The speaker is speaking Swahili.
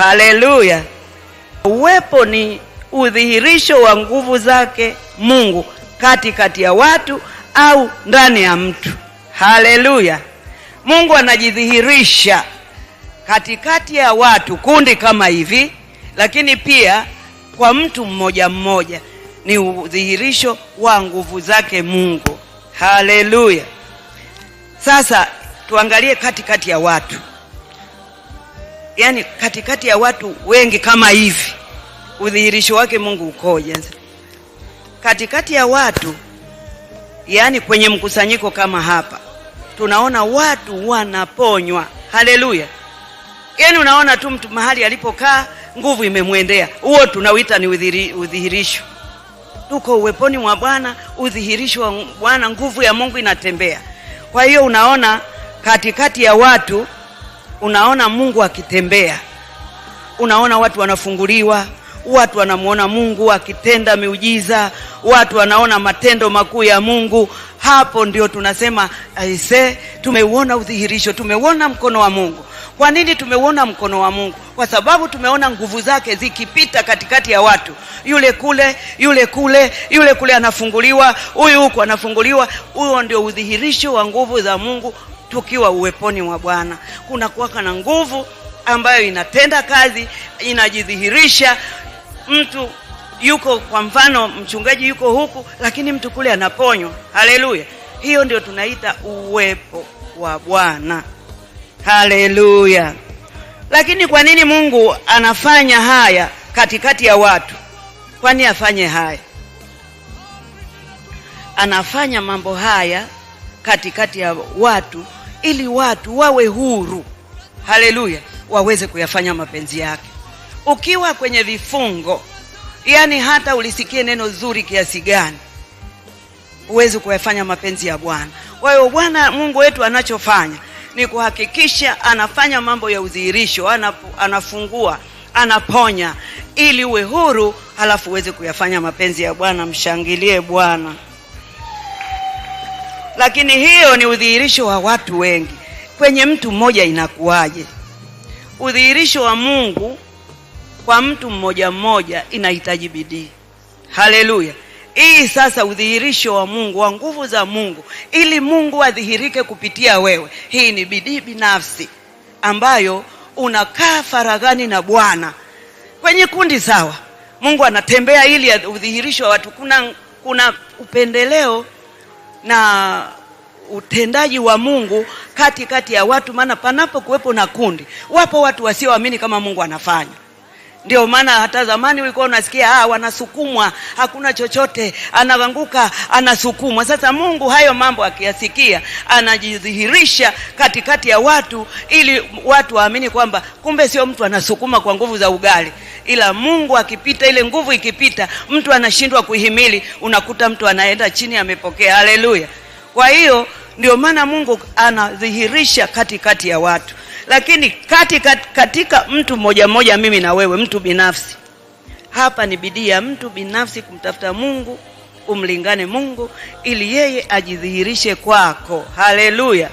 Haleluya. Uwepo ni udhihirisho wa nguvu zake Mungu katikati ya watu au ndani ya mtu. Haleluya. Mungu anajidhihirisha katikati ya watu, kundi kama hivi, lakini pia kwa mtu mmoja mmoja. Ni udhihirisho wa nguvu zake Mungu. Haleluya. Sasa tuangalie katikati ya watu. Yaani katikati ya watu wengi kama hivi, udhihirisho wake Mungu ukoje? Katikati ya watu, yani kwenye mkusanyiko kama hapa, tunaona watu wanaponywa. Haleluya. Yani unaona tu mtu mahali alipokaa nguvu imemwendea. Huo tunauita ni udhihirisho. Tuko uweponi mwa Bwana, udhihirisho wa Bwana, nguvu ya Mungu inatembea. Kwa hiyo unaona katikati ya watu, unaona Mungu akitembea. Unaona watu wanafunguliwa, watu wanamuona Mungu akitenda miujiza, watu wanaona matendo makuu ya Mungu. Hapo ndio tunasema tumeuona udhihirisho, tumeuona mkono wa Mungu. Kwa nini tumeuona mkono wa Mungu? Kwa sababu tumeona nguvu zake zikipita katikati ya watu. Yule kule anafunguliwa, huyu huko anafunguliwa. Huo ndio udhihirisho wa nguvu za Mungu tukiwa uweponi mwa Bwana. Kuna kuwaka na nguvu ambayo inatenda kazi, inajidhihirisha. Mtu yuko, kwa mfano mchungaji yuko huku, lakini mtu kule anaponywa. Haleluya. Hiyo ndio tunaita uwepo wa Bwana. Haleluya. Lakini kwa nini Mungu anafanya haya katikati ya watu? Kwani afanye haya? Anafanya mambo haya katikati ya watu ili watu wawe huru. Haleluya. Waweze kuyafanya mapenzi yake. Ukiwa kwenye vifungo, yani hata ulisikie neno zuri kiasi gani, uweze kuyafanya mapenzi ya Bwana. Kwa hiyo Bwana Mungu wetu anachofanya ni kuhakikisha anafanya mambo ya udhihirisho, anafungua, anaponya ili uwe huru, halafu uweze kuyafanya mapenzi ya Bwana. Mshangilie Bwana. Lakini hiyo ni udhihirisho wa watu wengi. Kwenye mtu mmoja inakuwaje? Udhihirisho wa Mungu kwa mtu mmoja mmoja inahitaji bidii. Haleluya. Hii sasa udhihirisho wa Mungu, wa nguvu za Mungu, ili Mungu adhihirike kupitia wewe. Hii ni bidii binafsi ambayo unakaa faragani na Bwana. Kwenye kundi sawa, Mungu anatembea ili udhihirisho wa watu. Kuna upendeleo na utendaji wa Mungu katikati ya watu, maana panapo kuwepo na kundi, wapo watu wasioamini kama Mungu anafanya. Ndio maana hata zamani ulikuwa unasikia wanasukumwa, hakuna chochote, anaanguka, anasukumwa. Sasa Mungu hayo mambo akiyasikia, anajidhihirisha katikati ya watu ili watu waamini kwamba kumbe sio mtu anasukuma kwa nguvu za ugali, ila Mungu akipita, ile nguvu ikipita, mtu anashindwa kuhimili, unakuta mtu anaenda chini amepokea. Haleluya. Kwa hiyo ndio maana Mungu anadhihirisha katikati ya watu. Lakini katika mtu mmoja mmoja, mimi na wewe, mtu binafsi, hapa ni bidii ya mtu binafsi kumtafuta Mungu, umlingane Mungu ili yeye ajidhihirishe kwako. Haleluya.